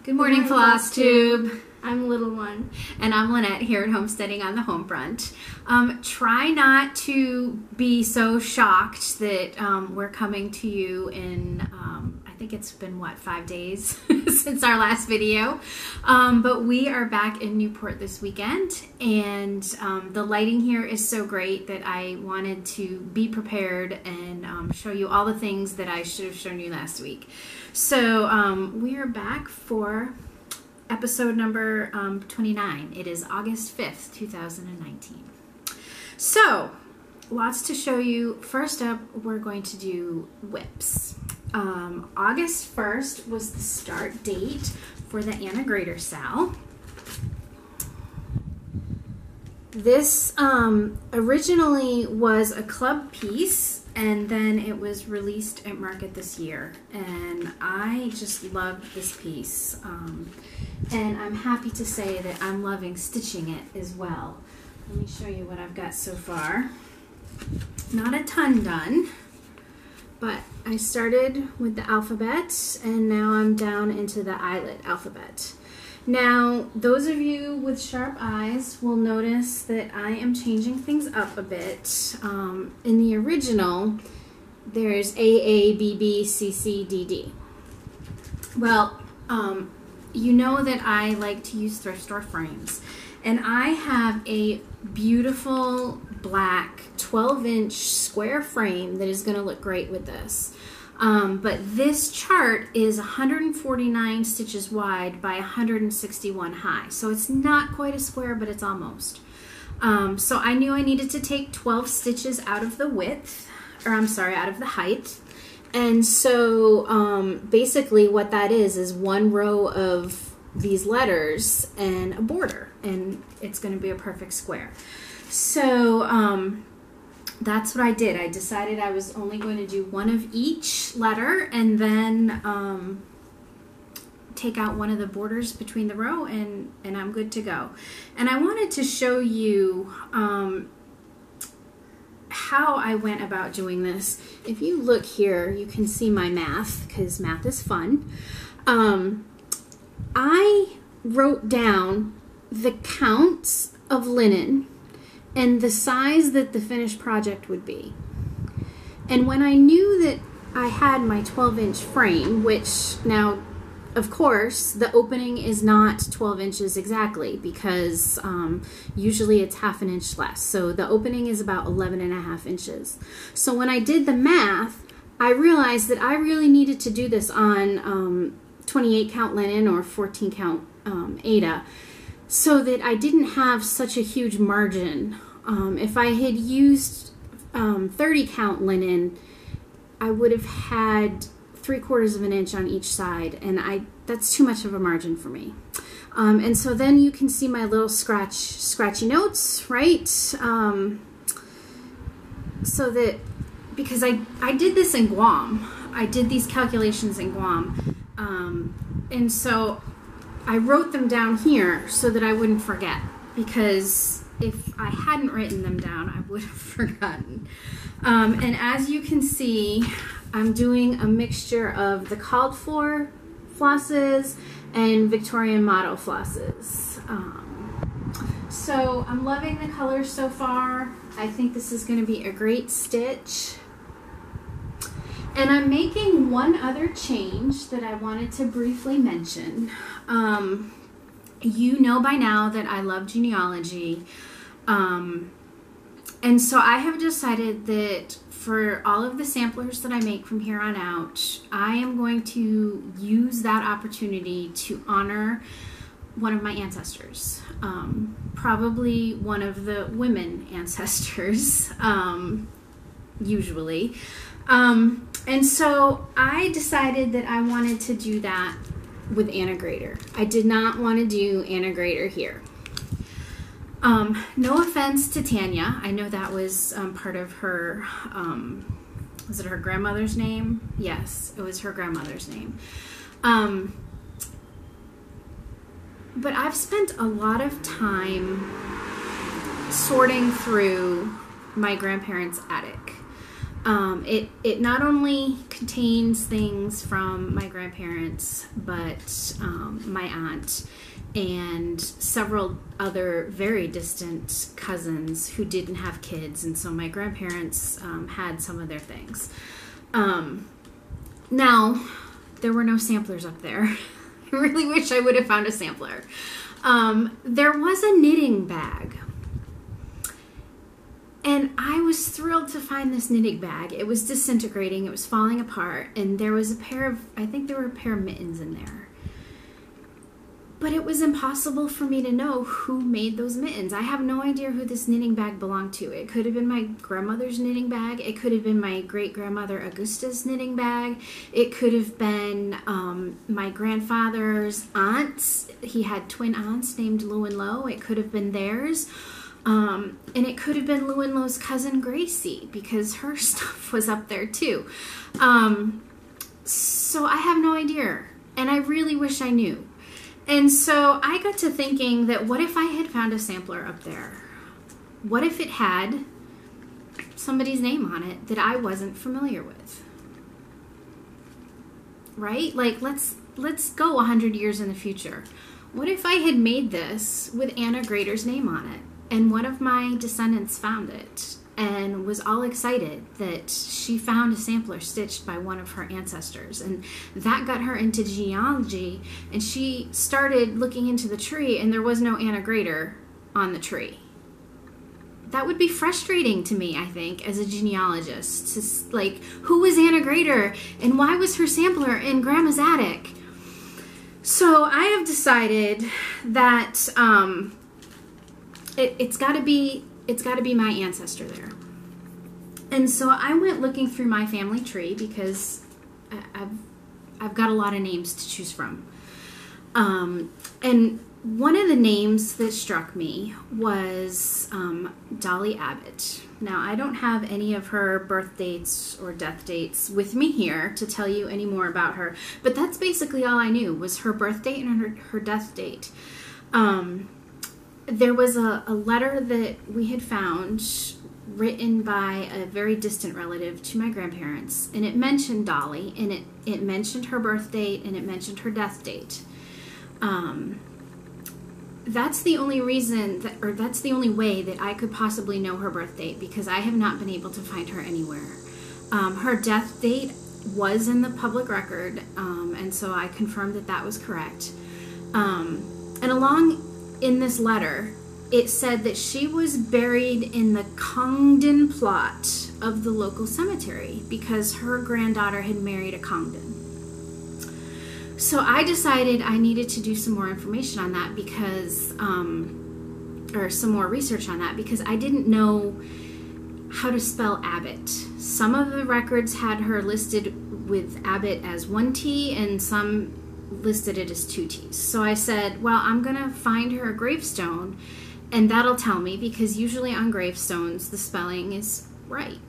Good morning, Flosstube. I'm Little One. And I'm Lynette here at Homesteading on the Homefront. Try not to be so shocked that we're coming to you in, I think it's been, 5 days since our last video. But we are back in Newport this weekend, and the lighting here is so great that I wanted to be prepared and show you all the things that I should have shown you last week. So we are back for episode number 29. It is August 5th, 2019. So, lots to show you. First up, we're going to do whips. August 1st was the start date for the Anna Grader Sal. This originally was a club piece, and then it was released at market this year, and I just love this piece, and I'm happy to say that I'm loving stitching it as well. Let me show you what I've got so far. Not a ton done, but I started with the alphabet, and now I'm down into the eyelet alphabet. Now, those of you with sharp eyes will notice that I am changing things up a bit. In the original, there's A, A, B, B, C, C, D, D. Well, you know that I like to use thrift store frames, and I have a beautiful black 12-inch square frame that is going to look great with this. But this chart is 149 stitches wide by 161 high. So it's not quite a square, but it's almost. So I knew I needed to take 12 stitches out of the width, or I'm sorry, out of the height. And so basically what that is one row of these letters and a border, and it's going to be a perfect square. So that's what I did. I decided I was only going to do one of each letter, and then take out one of the borders between the row, and I'm good to go. And I wanted to show you how I went about doing this. If you look here, you can see my math, because math is fun. I wrote down the counts of linen and the size that the finished project would be. And when I knew that I had my 12-inch frame, which now, of course, the opening is not 12 inches exactly, because usually it's half an inch less. So the opening is about 11.5 inches. So when I did the math, I realized that I really needed to do this on 28 count linen or 14 count Aida, so that I didn't have such a huge margin. If I had used 30 count linen, I would have had 3/4 of an inch on each side, and that's too much of a margin for me. And so then you can see my little scratchy notes, right? So that, because I did this in Guam. I did these calculations in Guam. And so I wrote them down here so that I wouldn't forget, because if I hadn't written them down, I would have forgotten. And as you can see, I'm doing a mixture of the called for flosses and Victorian motto flosses. So I'm loving the colors so far. I think this is going to be a great stitch. And I'm making one other change that I wanted to briefly mention. You know by now that I love genealogy. And so I have decided that for all of the samplers that I make from here on out, I am going to use that opportunity to honor one of my ancestors. Probably one of the women ancestors, usually. And so I decided that I wanted to do that with Anna Grader. I did not want to do Anna Grader here. No offense to Tanya. I know that was part of her, was it her grandmother's name? Yes, it was her grandmother's name. But I've spent a lot of time sorting through my grandparents' attic. It not only contains things from my grandparents, but my aunt and several other very distant cousins who didn't have kids, and so my grandparents had some of their things. Now, there were no samplers up there. I really wish I would have found a sampler. There was a knitting bag. And I was thrilled to find this knitting bag. It was disintegrating, it was falling apart, and there was I think there were a pair of mittens in there. But it was impossible for me to know who made those mittens. I have no idea who this knitting bag belonged to. It could have been my grandmother's knitting bag. It could have been my great-grandmother Augusta's knitting bag. It could have been my grandfather's aunts. He had twin aunts named Lou and Lo. It could have been theirs. And it could have been Lou and Lo's cousin Gracie, because her stuff was up there too. So I have no idea, and I really wish I knew. And so I got to thinking that what if I had found a sampler up there? What if it had somebody's name on it that I wasn't familiar with? Right? Like, let's go 100 years in the future. What if I had made this with Anna Grader's name on it, and one of my descendants found it and was all excited that she found a sampler stitched by one of her ancestors, and that got her into genealogy, and she started looking into the tree, and there was no Anna Grader on the tree. That would be frustrating to me, I think, as a genealogist. Just like, who was Anna Grader, and why was her sampler in Grandma's attic? So I have decided that it's got to be my ancestor there. And so I went looking through my family tree, because I've got a lot of names to choose from. And one of the names that struck me was Dolly Abbott. Now, I don't have any of her birth dates or death dates with me here to tell you any more about her, but that's basically all I knew, was her birth date and her death date. There was a letter that we had found written by a very distant relative to my grandparents, and it mentioned Dolly, and it mentioned her birth date, and it mentioned her death date. That's the only reason that's the only way that I could possibly know her birth date, because I have not been able to find her anywhere. Her death date was in the public record, and so I confirmed that that was correct. And along in this letter, it said that she was buried in the Congdon plot of the local cemetery, because her granddaughter had married a Congdon. So I decided I needed to do some more information on that, because, or some more research on that, because I didn't know how to spell Abbott. Some of the records had her listed with Abbott as one T, and some listed it as two T's. So I said, well, I'm going to find her a gravestone, and that'll tell me, because usually on gravestones the spelling is right.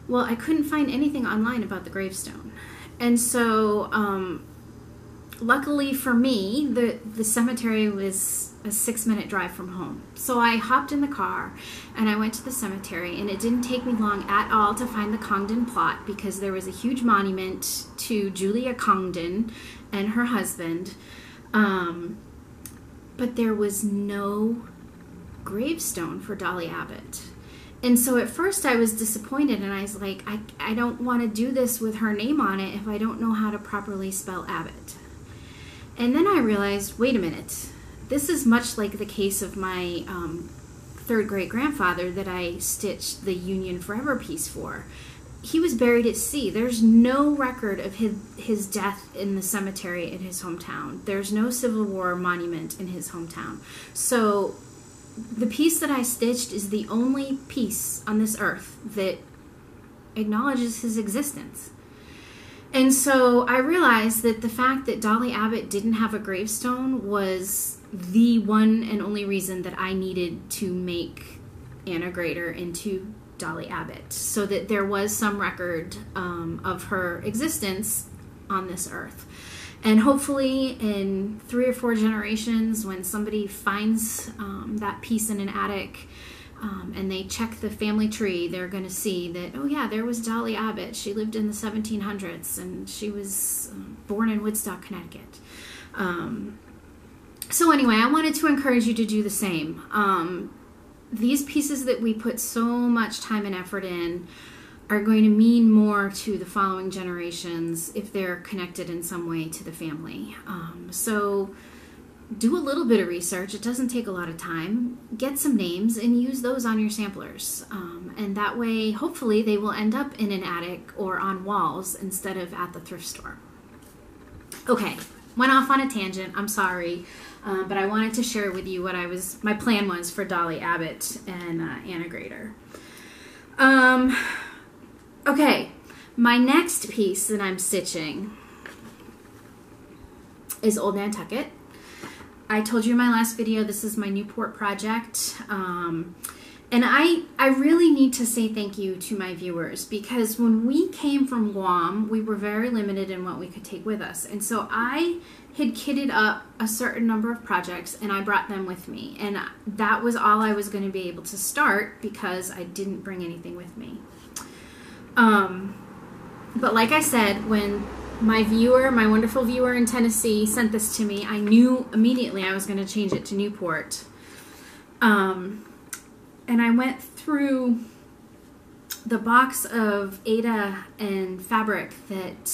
Well, I couldn't find anything online about the gravestone. And so, luckily for me, the cemetery was a 6-minute drive from home. So I hopped in the car and I went to the cemetery, and it didn't take me long at all to find the Congdon plot, because there was a huge monument to Julia Congdon and her husband. But there was no gravestone for Dolly Abbott. And so at first I was disappointed, and I was like, I don't want to do this with her name on it if I don't know how to properly spell Abbott. And then I realized, wait a minute, this is much like the case of my third great-grandfather that I stitched the Union Forever piece for. He was buried at sea. There's no record of his death in the cemetery in his hometown. There's no Civil War monument in his hometown. So the piece that I stitched is the only piece on this earth that acknowledges his existence. And so I realized that the fact that Dolly Abbott didn't have a gravestone was the one and only reason that I needed to make Anna Grader into Dolly Abbott, so that there was some record of her existence on this earth. And hopefully in 3 or 4 generations, when somebody finds that piece in an attic, and they check the family tree, they're going to see that, oh yeah, there was Dolly Abbott. She lived in the 1700s, and she was born in Woodstock, Connecticut. So anyway, I wanted to encourage you to do the same. These pieces that we put so much time and effort in are going to mean more to the following generations if they're connected in some way to the family. So do a little bit of research. It doesn't take a lot of time. Get some names and use those on your samplers. And that way, hopefully, they will end up in an attic or on walls instead of at the thrift store. Okay, went off on a tangent. I'm sorry. But I wanted to share with you what my plan was for Dolly Abbott and Anna Grader. Okay, my next piece that I'm stitching is Old Man Tucket. I told you in my last video, this is my Newport project. And I really need to say thank you to my viewers, because when we came from Guam, we were very limited in what we could take with us. And so I had kitted up a certain number of projects and I brought them with me. And that was all I was going to be able to start because I didn't bring anything with me. But like I said, when my wonderful viewer in Tennessee sent this to me, I knew immediately I was going to change it to Newport. And I went through the box of Aida and fabric that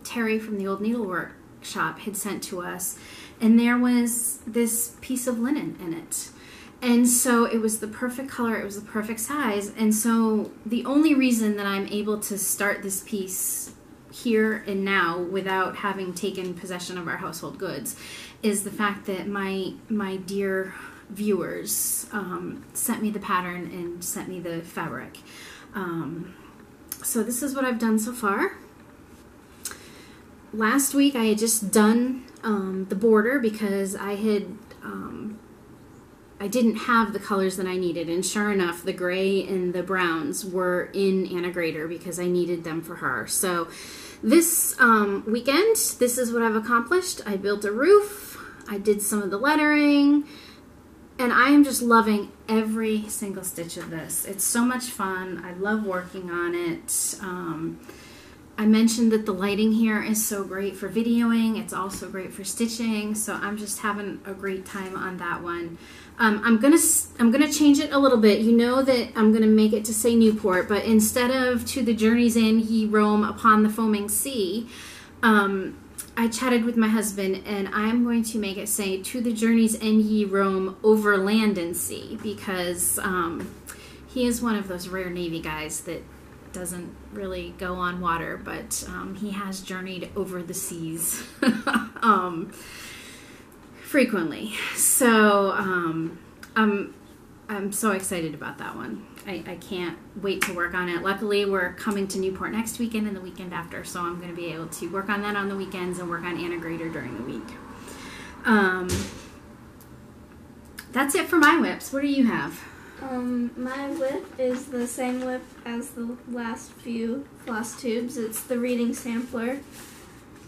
Terry from the Old Needlework Shop had sent to us, and there was this piece of linen in it. And so it was the perfect color, it was the perfect size, and so the only reason that I'm able to start this piece here and now without having taken possession of our household goods is the fact that my dear viewers sent me the pattern and sent me the fabric. So this is what I've done so far. Last week I had just done the border because I didn't have the colors that I needed, and sure enough the gray and the browns were in Anna Grader because I needed them for her. So this weekend, this is what I've accomplished. I built a roof, I did some of the lettering, and I am just loving every single stitch of this. It's so much fun. I love working on it. I mentioned that the lighting here is so great for videoing. It's also great for stitching, so I'm just having a great time on that one. I'm gonna change it a little bit. You know that I'm gonna make it to say Newport, but instead of "To the journey's end ye roam upon the foaming sea," I chatted with my husband, and I'm going to make it say "To the journey's end ye roam over land and sea," because he is one of those rare Navy guys that doesn't really go on water, but he has journeyed over the seas frequently. So I'm so excited about that one. I can't wait to work on it. Luckily, we're coming to Newport next weekend and the weekend after, so I'm going to be able to work on that on the weekends and work on Anna Grader during the week. That's it for my whips. What do you have? My whip is the same whip as the last few Flosstubes. It's the reading sampler.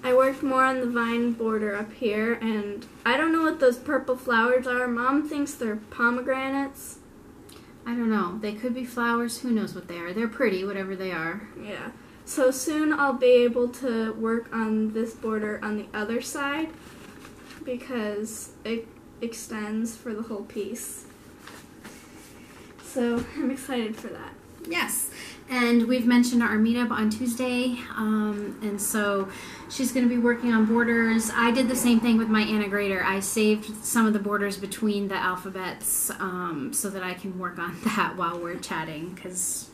I worked more on the vine border up here, and I don't know what those purple flowers are. Mom thinks they're pomegranates. I don't know. They could be flowers. Who knows what they are? They're pretty, whatever they are. Yeah. So soon I'll be able to work on this border on the other side because it extends for the whole piece. So I'm excited for that. Yes, and we've mentioned our meetup on Tuesday, and so she's going to be working on borders. I did the same thing with my Anna Grader. I saved some of the borders between the alphabets so that I can work on that while we're chatting, because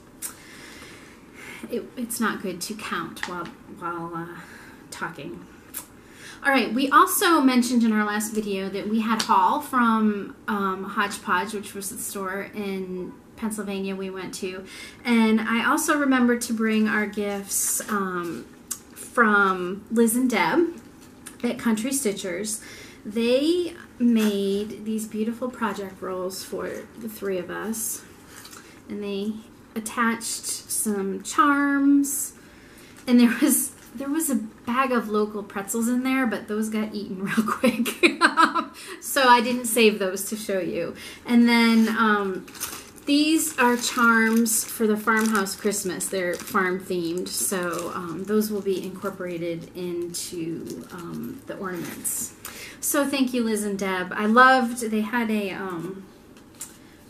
it's not good to count while talking. All right, we also mentioned in our last video that we had haul from Hodgepodge, which was the store in Pennsylvania we went to. And I also remembered to bring our gifts from Liz and Deb at Country Stitchers. They made these beautiful project rolls for the three of us. And they attached some charms. And there was a bag of local pretzels in there, but those got eaten real quick. So I didn't save those to show you. And then These are charms for the farmhouse Christmas. They're farm themed, so those will be incorporated into the ornaments. So thank you, Liz and Deb. I loved, they had a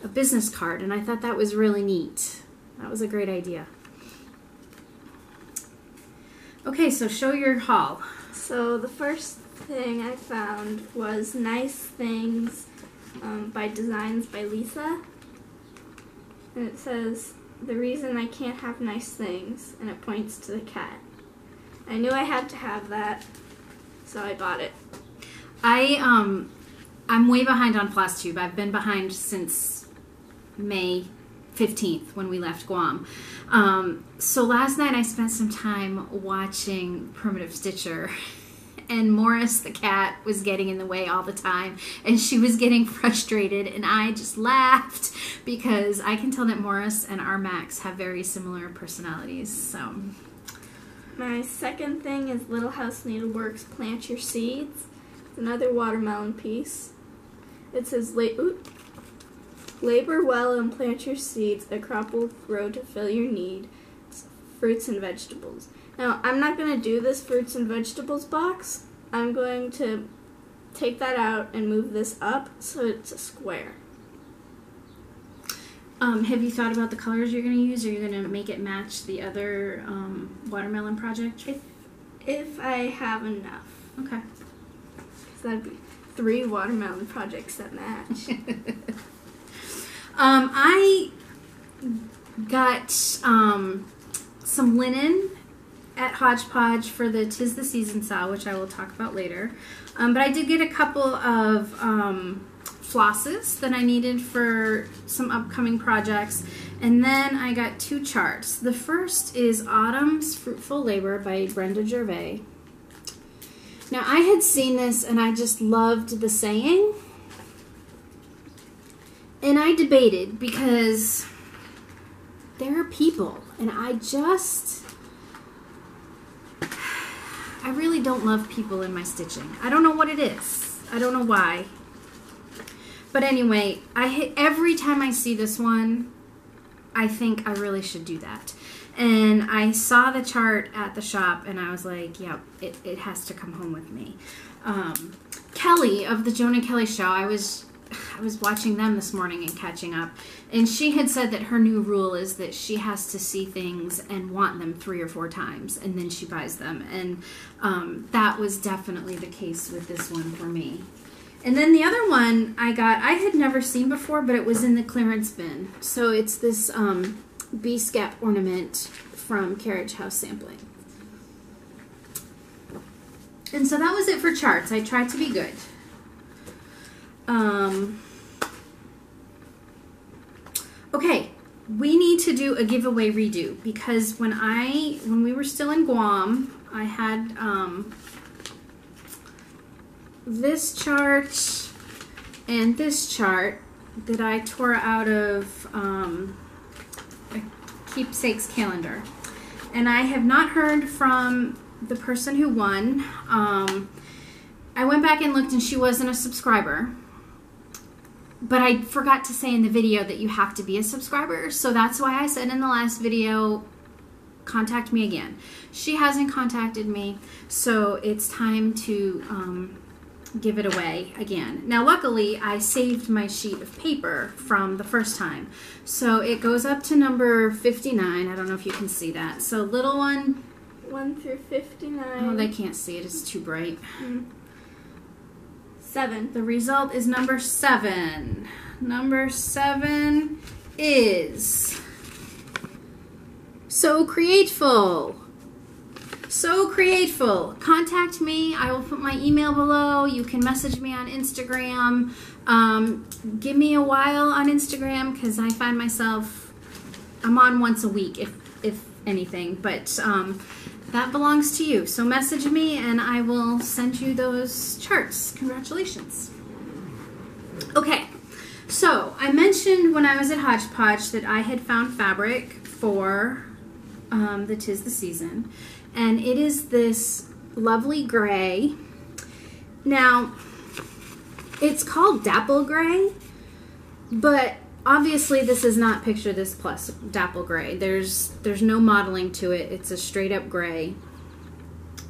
business card, and I thought that was really neat. That was a great idea. Okay, so show your haul. So the first thing I found was Nice Things by Designs by Lisa. And it says, "The reason I can't have nice things," and it points to the cat. I knew I had to have that, so I bought it. I'm way behind on Flosstube. I've been behind since May 15th when we left Guam. So last night I spent some time watching Primitive Stitcher, and Morris the cat was getting in the way all the time, and she was getting frustrated, and I just laughed because I can tell that Morris and our Max have very similar personalities. So my second thing is Little House Needleworks Plant Your Seeds. It's another watermelon piece. It says, "Labor well and plant your seeds. A crop will grow to fill your needs, fruits and vegetables." Now, I'm not going to do this fruits and vegetables box. I'm going to take that out and move this up so it's a square. Have you thought about the colors you're going to use? Are you going to make it match the other watermelon project? If I have enough. Okay. So that'd be 3 watermelon projects that match. I got some linen at Hodgepodge for the 'Tis the Season sale, which I will talk about later. But I did get a couple of flosses that I needed for some upcoming projects. And then I got 2 charts. The first is Autumn's Fruitful Labor by Brenda Gervais. Now, I had seen this and I just loved the saying. And I debated because there are people, and I really don't love people in my stitching. I don't know what it is. I don't know why. But anyway, every time I see this one, I think I really should do that. And I saw the chart at the shop, and I was like, yep, it has to come home with me. Kelly of the Joan and Kelly Show, I was watching them this morning and catching up, and she had said that her new rule is that she has to see things and want them 3 or 4 times, and then she buys them. And that was definitely the case with this one for me. And then the other one I had never seen before, but it was in the clearance bin. So it's this bee scap ornament from Carriage House Sampling. And so that was it for charts. I tried to be good. Okay, we need to do a giveaway redo because when we were still in Guam, I had this chart and this chart that I tore out of a keepsake's calendar, and I have not heard from the person who won. I went back and looked, and she wasn't a subscriber. But I forgot to say in the video that you have to be a subscriber, so that's why I said in the last video, contact me again. She hasn't contacted me, so it's time to give it away again. Now, luckily, I saved my sheet of paper from the first time, so it goes up to number 59. I don't know if you can see that. So little one. 1 through 59. Oh, they can't see it. It's too bright. 7. The result is number 7. Number 7 is So Createful. So Createful. Contact me. I will put my email below. You can message me on Instagram. Give me a while on Instagram because I find myself, I'm on once a week if anything, but that belongs to you. So message me and I will send you those charts. Congratulations. Okay, so I mentioned when I was at Hodgepodge that I had found fabric for the 'Tis the Season, and it is this lovely gray. Now, it's called dapple gray, but obviously this is not Picture This Plus Dapple Gray. There's no modeling to it. It's a straight up gray.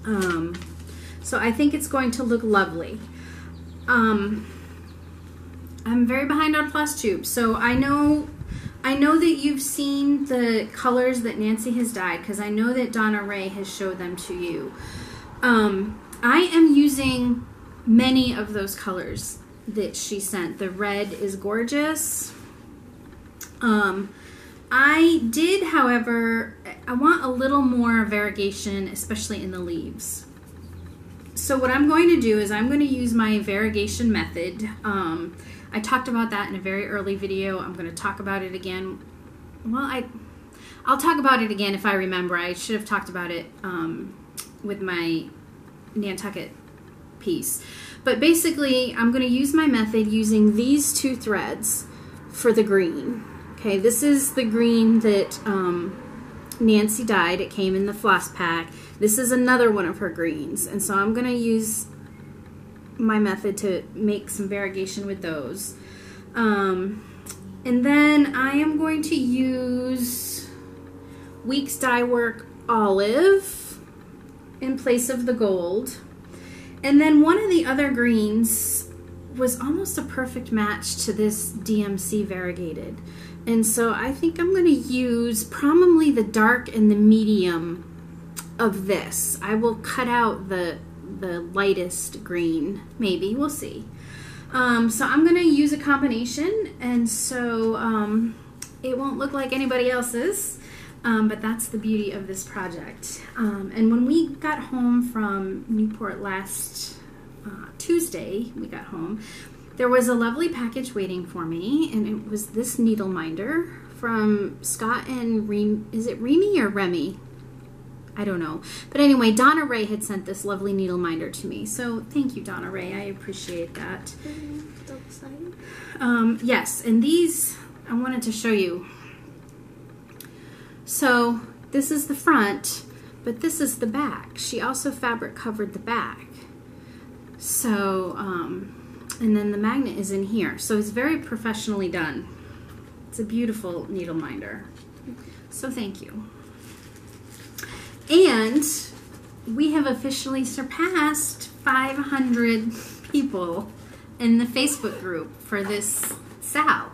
So I think it's going to look lovely. I'm very behind on Flosstube, so I know that you've seen the colors that Nancy has dyed, because I know that Donna Ray has showed them to you. I am using many of those colors that she sent. The red is gorgeous. I did, however, I want a little more variegation, especially in the leaves. So what I'm going to do is I'm going to use my variegation method. I talked about that in a very early video. I'm going to talk about it again. Well, I'll talk about it again if I remember. I should have talked about it with my Man Tucket piece. But basically, I'm going to use my method using these two threads for the green. Okay, this is the green that Nancy dyed. It came in the floss pack. This is another one of her greens. And so I'm going to use my method to make some variegation with those. And then I am going to use Weeks Dye Work Olive in place of the gold. And then one of the other greens was almost a perfect match to this DMC variegated. And so I think I'm going to use probably the dark and the medium of this. I will cut out the lightest green, maybe, we'll see. So I'm going to use a combination, and so it won't look like anybody else's, but that's the beauty of this project. And when we got home from Newport last Tuesday, we got home, there was a lovely package waiting for me, and it was this needle minder from Scott and is it Remy or Remy? I don't know. But anyway, Donna Ray had sent this lovely needle minder to me. So thank you, Donna Ray. I appreciate that. Yes, and these I wanted to show you. So this is the front, but this is the back. She also fabric covered the back. So, and then the magnet is in here. So it's very professionally done. It's a beautiful needle minder. So thank you. And we have officially surpassed 500 people in the Facebook group for this Sal.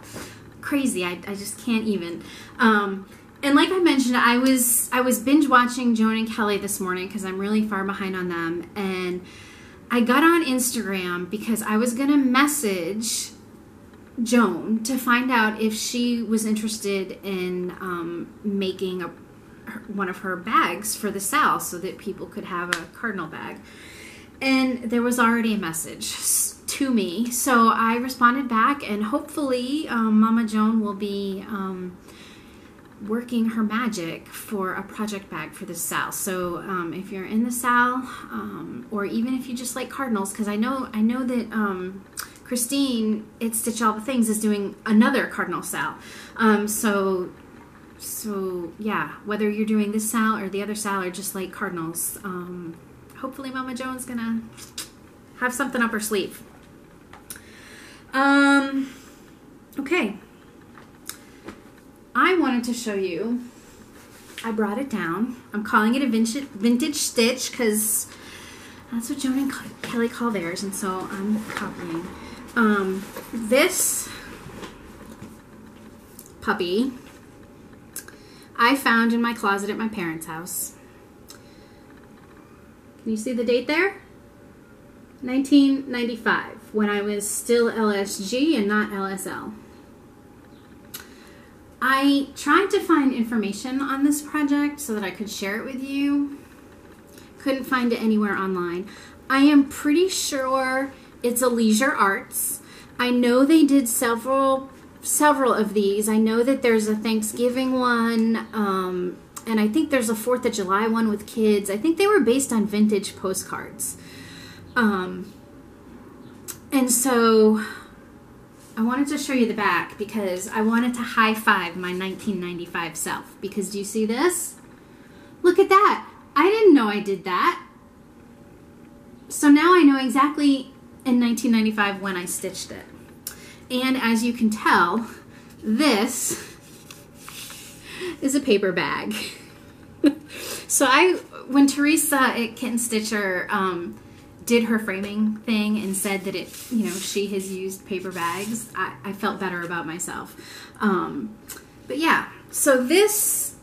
Crazy, I just can't even. And like I mentioned, I was binge watching Joan and Kelly this morning because I'm really far behind on them. And I got on Instagram because I was going to message Joan to find out if she was interested in making one of her bags for the Sal so that people could have a Cardinal bag. And there was already a message to me, so I responded back, and hopefully Mama Joan will be working her magic for a project bag for the Sal. So if you're in the Sal, or even if you just like Cardinals, because I know that Christine at Stitch All the Things is doing another Cardinal Sal. So yeah, whether you're doing this Sal or the other Sal or just like Cardinals, hopefully Mama Joan's gonna have something up her sleeve. Okay. I wanted to show you, I brought it down. I'm calling it a vintage stitch because that's what Joan and Kelly call theirs, and so I'm copying. This puppy I found in my closet at my parents' house. Can you see the date there? 1995, when I was still LSG and not LSL. I tried to find information on this project so that I could share it with you. Couldn't find it anywhere online. I am pretty sure it's a Leisure Arts. I know they did several of these. I know that there's a Thanksgiving one, and I think there's a 4th of July one with kids. I think they were based on vintage postcards. And so I wanted to show you the back because I wanted to high five my 1995 self. Because do you see this? Look at that. I didn't know I did that. So now I know exactly in 1995 when I stitched it. And as you can tell, this is a paper bag. So when Teresa at Kitten Stitcher did her framing thing and said that she has used paper bags, I felt better about myself. But yeah, so this,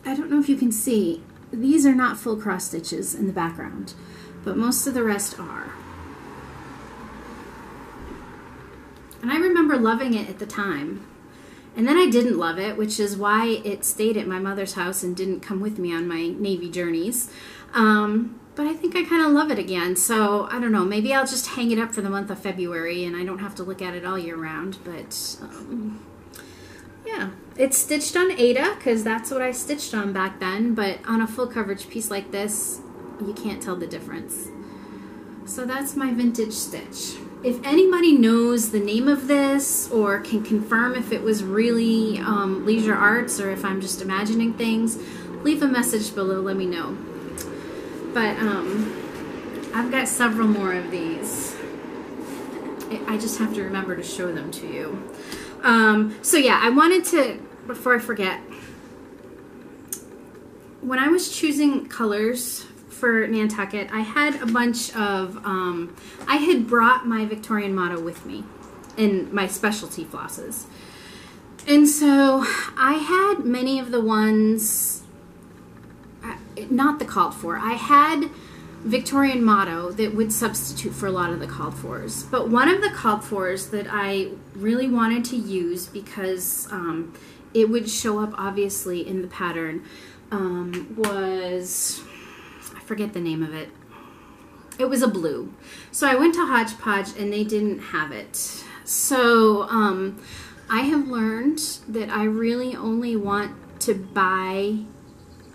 I don't know if you can see, these are not full cross stitches in the background, but most of the rest are. And I remember loving it at the time. And then I didn't love it, which is why it stayed at my mother's house and didn't come with me on my Navy journeys. But I think I kind of love it again. So I don't know, maybe I'll just hang it up for the month of February and I don't have to look at it all year round. But yeah, it's stitched on Ada because that's what I stitched on back then. But on a full coverage piece like this, you can't tell the difference. So that's my vintage stitch. If anybody knows the name of this or can confirm if it was really Leisure Arts or if I'm just imagining things, leave a message below, let me know. But I've got several more of these. I just have to remember to show them to you. So yeah, I wanted to, before I forget, when I was choosing colors for Man Tucket, I had a bunch of, I had brought my Victorian motto with me in my specialty flosses. And so I had many of the ones, not the called for, I had Victorian motto that would substitute for a lot of the called fors. But one of the called fors that I really wanted to use because it would show up obviously in the pattern was, I forget the name of it. It was a blue. So I went to Hodgepodge and they didn't have it. So I have learned that I really only want to buy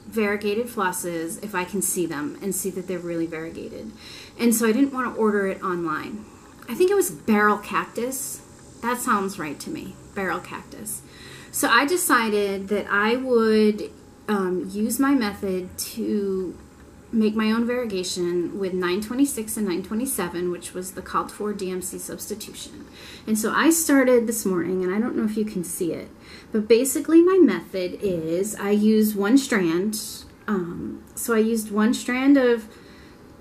variegated flosses if I can see them and see that they're really variegated. And so I didn't want to order it online. I think it was Barrel Cactus. That sounds right to me. Barrel Cactus. So I decided that I would use my method to make my own variegation with 926 and 927, which was the called for DMC substitution. And so I started this morning, and I don't know if you can see it, but basically my method is I use one strand. So I used one strand of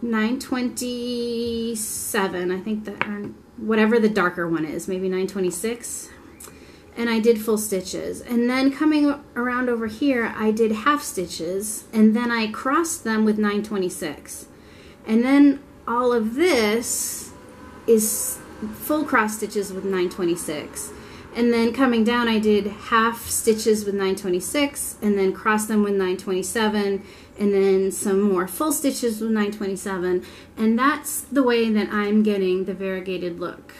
927, I think that, or whatever the darker one is, maybe 926. And I did full stitches. And then coming around over here, I did half stitches, and then I crossed them with 926. And then all of this is full cross stitches with 926. And then coming down, I did half stitches with 926, and then crossed them with 927, and then some more full stitches with 927. And that's the way that I'm getting the variegated look,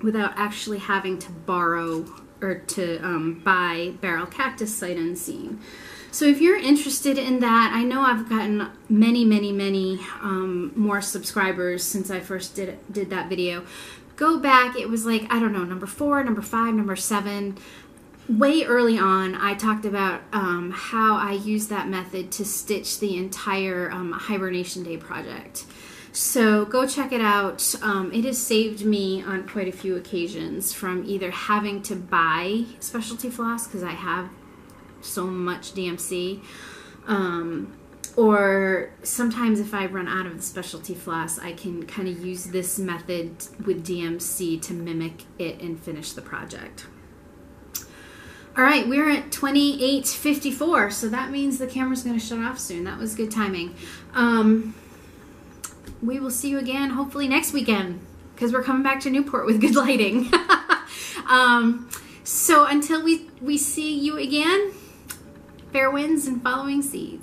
without actually having to borrow or to buy Barrel Cactus sight unseen. So if you're interested in that, I know I've gotten many more subscribers since I first did that video. Go back, it was like, I don't know, number 4, number 5, number 7. Way early on, I talked about how I used that method to stitch the entire Hibernation Day project. So go check it out. It has saved me on quite a few occasions from either having to buy specialty floss because I have so much DMC, or sometimes if I run out of the specialty floss, I can kind of use this method with DMC to mimic it and finish the project. All right, we're at 28:54, so that means the camera's going to shut off soon. That was good timing. We will see you again hopefully next weekend because we're coming back to Newport with good lighting. So until we see you again, fair winds and following seas.